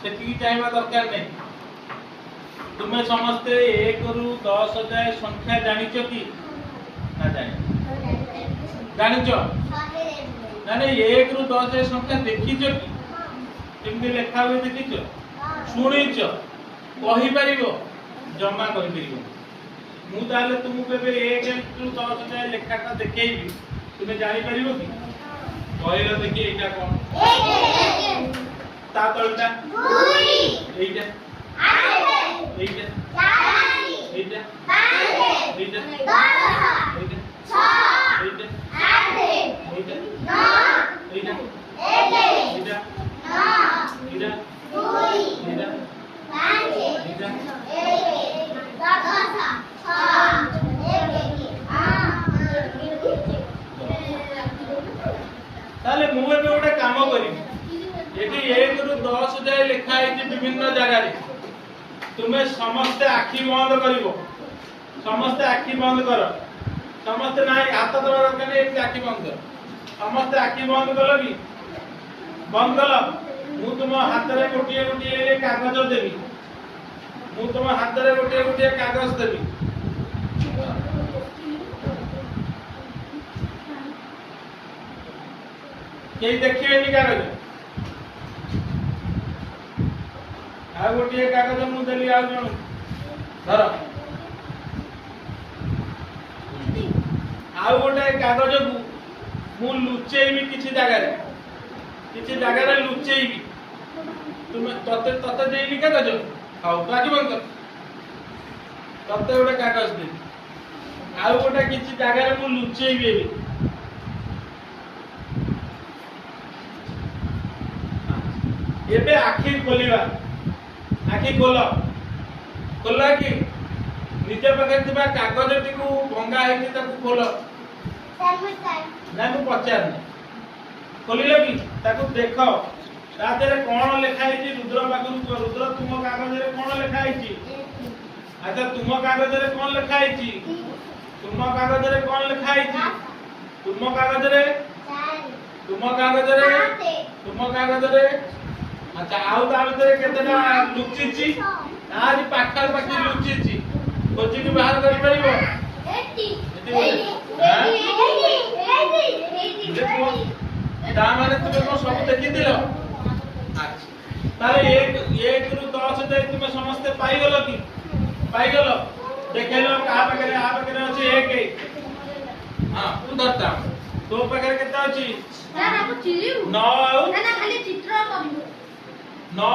सेठी चाहिए दरकार नहीं। तुम्हें समस्ते 1 रु 10 जाए संख्या जानिच कि ना जाने जानिच ना नहीं 1 रु 10 जाए संख्या देखिच कि केमती लेखा हुए देखिच शुणिच कहि परिबो जमा करि परिबो मु ताले तुमु केबे 1 रु 10 जाए लेखाटा देखेइबी तुमे जानि परिबो कि कहलो देखि एटा कोन ता तळटा 2 एटा এইটা এইটা এইটা ताले मु एबे गोटे काम करिबी एठी 1 रु 10 जाय लिखा है विभिन्न जगह रे तुम्हें समस्ते आखि बंद करिवो समस्ते आखि बंद कर समस्ते ना हाथ दबा दरकार नहीं आखि बंद कर समस्ते आखि बंद कल कि बंद कल मु तुम हाथ रे गोटे गोटे कागज देबी मु तुम हाथ रे गोटे गोटे कागज देबी केई देखिए नि कागज आ गोटे कागज मु देली आ जण धर आ गोटे कागज को मु लुचेइबी किछि जगह रे लुचेइबी तुम तते तते देइबी कागज खाओ बाकी बंद कर तते गोटे कागज दे आ गोटे किछि जगह रे मु लुचेइबी एबे आखि खोलिबा आखि खोल खोला कि निज पाखे थिबा कागज टिकु भंगा हेति ताकु खोल ना मु पचारनी खोलिलो कि ताकु देखो ता देरे कोन लिखा हैछि रुद्र पाखरु रुद्र तुम कागज रे कोन लिखा हैछि अच्छा तुम कागज रे कोन लिखा हैछि तुम कागज रे कोन लिखा हैछि तुम कागज रे अच्छा आउ ता भीतर केतेटा लुचिची आरी पाखल पाखी लुचिची खोजी के बाहर करि परिबो 80 ता माने तुमे को सब देखि दिलो अच्छा तारे 1 रु 10 दे तुमे समस्त पाई गलो कि पाई गलो देखेलो का पाखरे आ पाखरे अछि 1 हां उधरता तो पाखरे केता अछि ना ना चिलिउ न ना ना खाली चित्र करियो न